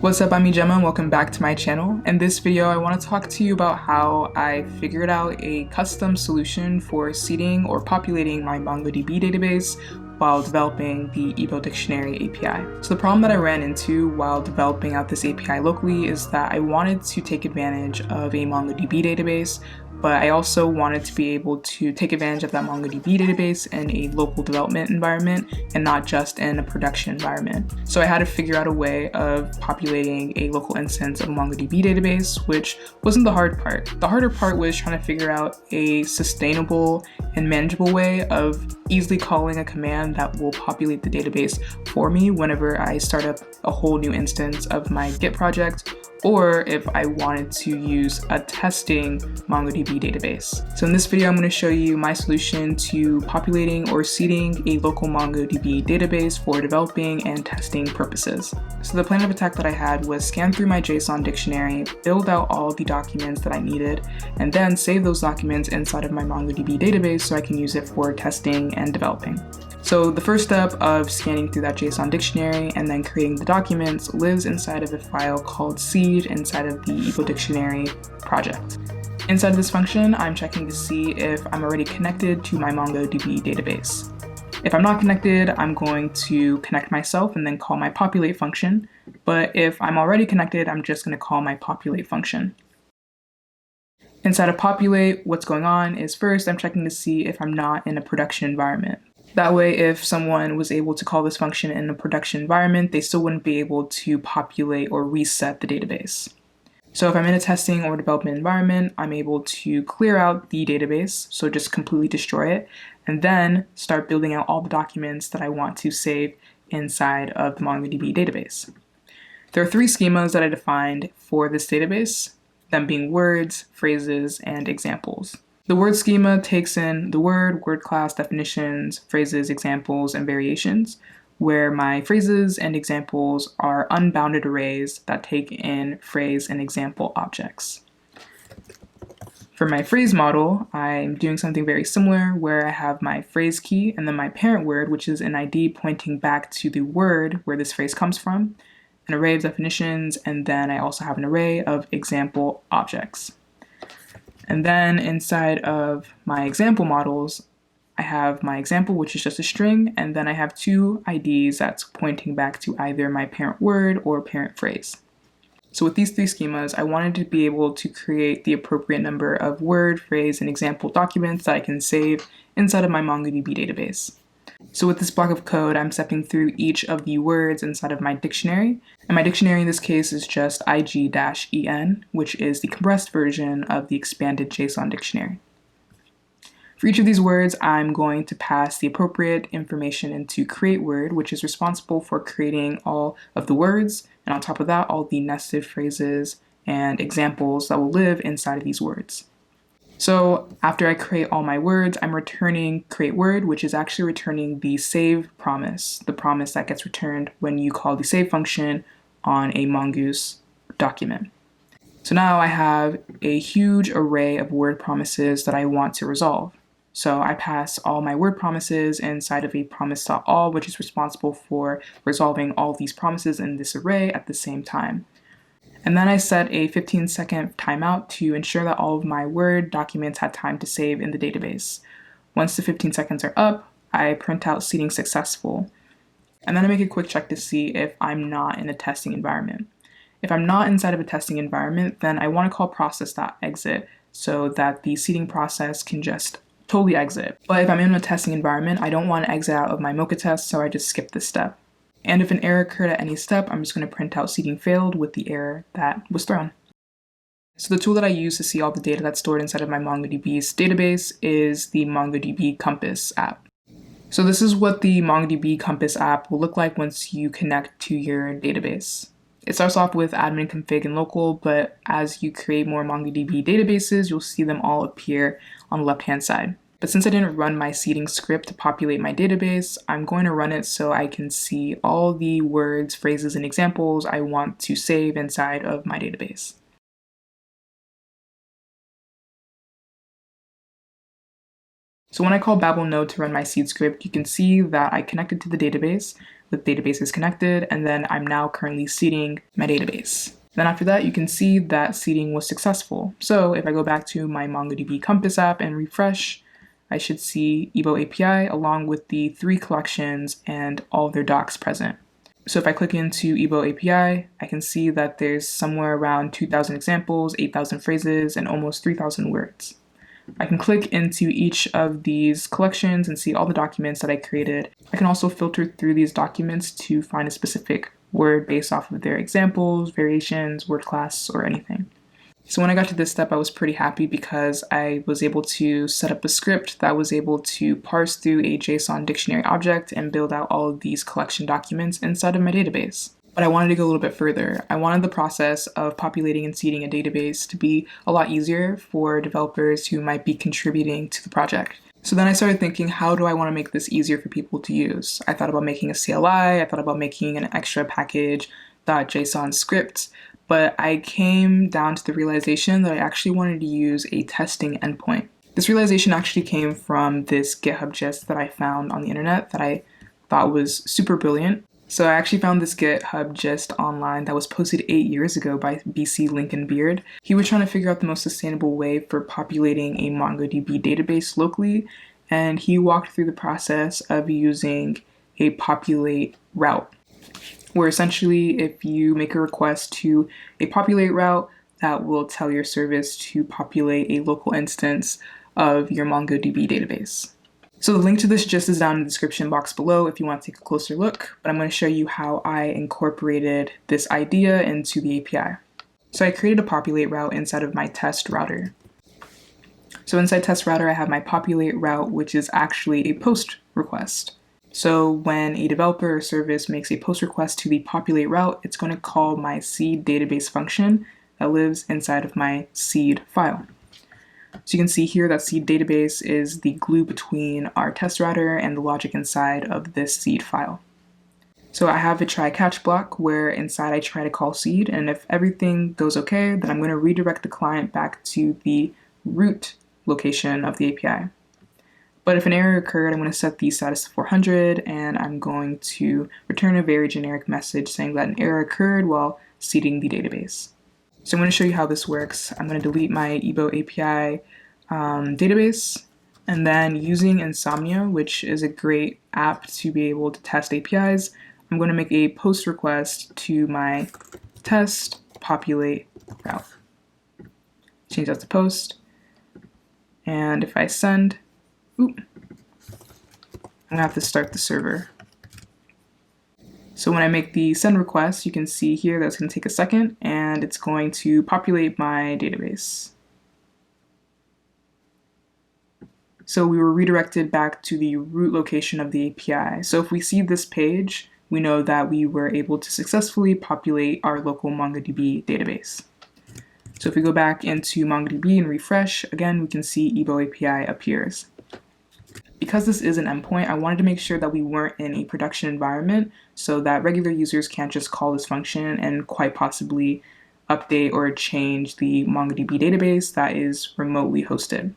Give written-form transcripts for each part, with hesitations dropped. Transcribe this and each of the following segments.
What's up, I'm Ijemma and welcome back to my channel. In this video, I want to talk to you about how I figured out a custom solution for seeding or populating my MongoDB database while developing the Igbo dictionary API. So the problem that I ran into while developing out this API locally is that I wanted to take advantage of a MongoDB database, but I also wanted to be able to take advantage of that MongoDB database in a local development environment and not just in a production environment. So I had to figure out a way of populating a local instance of a MongoDB database, which wasn't the hard part. The harder part was trying to figure out a sustainable and manageable way of easily calling a command that will populate the database for me whenever I start up a whole new instance of my Git project, or if I wanted to use a testing MongoDB database. So in this video, I'm going to show you my solution to populating or seeding a local MongoDB database for developing and testing purposes. So the plan of attack that I had was scan through my JSON dictionary, build out all the documents that I needed, and then save those documents inside of my MongoDB database so I can use it for testing and developing. So the first step of scanning through that JSON dictionary and then creating the documents lives inside of a file called seed inside of the Igbo dictionary project. Inside of this function, I'm checking to see if I'm already connected to my MongoDB database. If I'm not connected, I'm going to connect myself and then call my populate function. But if I'm already connected, I'm just going to call my populate function. Inside of populate, what's going on is first I'm checking to see if I'm not in a production environment. That way, if someone was able to call this function in a production environment, they still wouldn't be able to populate or reset the database. So if I'm in a testing or development environment, I'm able to clear out the database, so just completely destroy it, and then start building out all the documents that I want to save inside of the MongoDB database. There are three schemas that I defined for this database, them being words, phrases, and examples. The word schema takes in the word class, definitions, phrases, examples, and variations, where my phrases and examples are unbounded arrays that take in phrase and example objects. For my phrase model, I'm doing something very similar where I have my phrase key and then my parent word, which is an ID pointing back to the word where this phrase comes from, an array of definitions, and then I also have an array of example objects. And then inside of my example models, I have my example, which is just a string, and then I have two IDs that's pointing back to either my parent word or parent phrase. So with these three schemas, I wanted to be able to create the appropriate number of word, phrase, and example documents that I can save inside of my MongoDB database. So with this block of code, I'm stepping through each of the words inside of my dictionary. And my dictionary in this case is just ig-en, which is the compressed version of the expanded JSON dictionary. For each of these words, I'm going to pass the appropriate information into create word, which is responsible for creating all of the words, and on top of that, all the nested phrases and examples that will live inside of these words. So after I create all my words, I'm returning create word, which is actually returning the save promise, the promise that gets returned when you call the save function on a Mongoose document. So now I have a huge array of word promises that I want to resolve. So I pass all my word promises inside of a promise.all, which is responsible for resolving all these promises in this array at the same time. And then I set a 15-second timeout to ensure that all of my Word documents had time to save in the database. Once the 15 seconds are up, I print out seeding successful. And then I make a quick check to see if I'm not in a testing environment. If I'm not inside of a testing environment, then I want to call process.exit so that the seeding process can just totally exit. But if I'm in a testing environment, I don't want to exit out of my Mocha test, so I just skip this step. And if an error occurred at any step, I'm just going to print out seeding failed with the error that was thrown. So the tool that I use to see all the data that's stored inside of my MongoDB's database is the MongoDB Compass app. So this is what the MongoDB Compass app will look like once you connect to your database. It starts off with admin config and local, but as you create more MongoDB databases, you'll see them all appear on the left-hand side. But since I didn't run my seeding script to populate my database, I'm going to run it so I can see all the words, phrases, and examples I want to save inside of my database. So when I call Babel node to run my seed script, you can see that I connected to the database, with databases connected, and then I'm now currently seeding my database. Then after that, you can see that seeding was successful. So if I go back to my MongoDB Compass app and refresh, I should see Igbo API along with the 3 collections and all of their docs present. So if I click into Igbo API, I can see that there's somewhere around 2,000 examples, 8,000 phrases, and almost 3,000 words. I can click into each of these collections and see all the documents that I created. I can also filter through these documents to find a specific word based off of their examples, variations, word class, or anything. So when I got to this step, I was pretty happy because I was able to set up a script that was able to parse through a JSON dictionary object and build out all of these collection documents inside of my database. But I wanted to go a little bit further. I wanted the process of populating and seeding a database to be a lot easier for developers who might be contributing to the project. So then I started thinking, how do I want to make this easier for people to use? I thought about making a CLI, I thought about making an extra package .json script, but I came down to the realization that I actually wanted to use a testing endpoint. This realization actually came from this GitHub gist that I found on the internet that I thought was super brilliant. So I actually found this GitHub gist online that was posted 8 years ago by BC Lincoln Beard. He was trying to figure out the most sustainable way for populating a MongoDB database locally, and he walked through the process of using a populate route, where essentially if you make a request to a populate route, that will tell your service to populate a local instance of your MongoDB database. So the link to this gist is down in the description box below if you want to take a closer look, but I'm going to show you how I incorporated this idea into the API. So I created a populate route inside of my test router. So inside test router, I have my populate route, which is actually a post request. So when a developer or service makes a post request to the populate route, it's going to call my seed database function that lives inside of my seed file. So you can see here that seed database is the glue between our test router and the logic inside of this seed file. So I have a try catch block where inside I try to call seed, and if everything goes okay, then I'm going to redirect the client back to the root location of the API. But if an error occurred, I'm going to set the status to 400, and I'm going to return a very generic message saying that an error occurred while seeding the database. So I'm going to show you how this works. I'm going to delete my Igbo API database, and then using Insomnia, which is a great app to be able to test APIs, I'm going to make a post request to my test populate route. Change that to post, and if I send, I'm going to have to start the server. So when I make the send request, you can see here that it's going to take a second, and it's going to populate my database. So we were redirected back to the root location of the API. So if we see this page, we know that we were able to successfully populate our local MongoDB database. So if we go back into MongoDB and refresh, again, we can see Igbo API appears. Because this is an endpoint, I wanted to make sure that we weren't in a production environment so that regular users can't just call this function and quite possibly update or change the MongoDB database that is remotely hosted.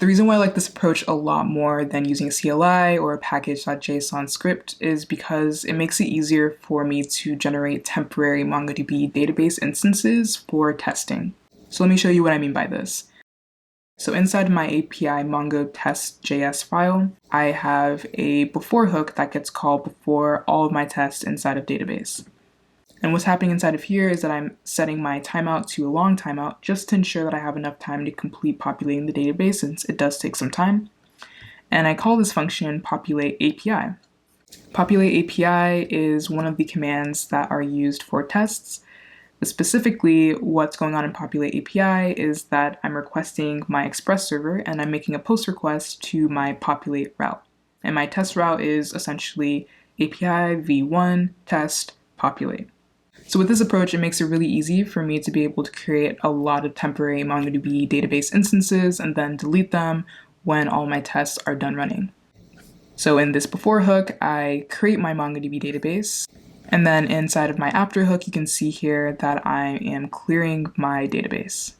The reason why I like this approach a lot more than using a CLI or a package.json script is because it makes it easier for me to generate temporary MongoDB database instances for testing. So let me show you what I mean by this. So inside my API Mongo test.js file, I have a before hook that gets called before all of my tests inside of database. And what's happening inside of here is that I'm setting my timeout to a long timeout just to ensure that I have enough time to complete populating the database, since it does take some time. And I call this function populate API. Populate API is one of the commands that are used for tests. But specifically, what's going on in Populate API is that I'm requesting my Express server and I'm making a post request to my Populate route. And my test route is essentially API v1 test populate. So with this approach, it makes it really easy for me to be able to create a lot of temporary MongoDB database instances and then delete them when all my tests are done running. So in this before hook, I create my MongoDB database. And then inside of my after hook, you can see here that I am clearing my database.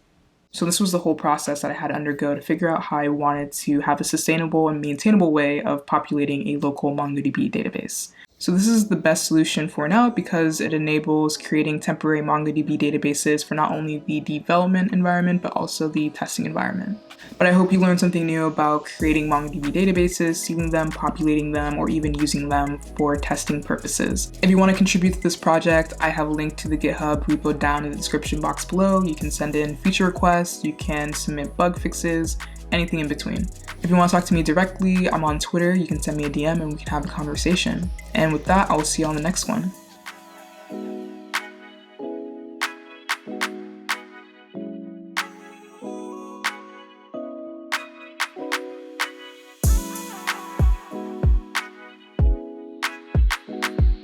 So this was the whole process that I had to undergo to figure out how I wanted to have a sustainable and maintainable way of populating a local MongoDB database. So this is the best solution for now because it enables creating temporary MongoDB databases for not only the development environment, but also the testing environment. But I hope you learned something new about creating MongoDB databases, seeding them, populating them, or even using them for testing purposes. If you want to contribute to this project, I have a link to the GitHub repo down in the description box below. You can send in feature requests, you can submit bug fixes, anything in between. If you want to talk to me directly, I'm on Twitter. You can send me a DM and we can have a conversation. And with that, I will see you on the next one.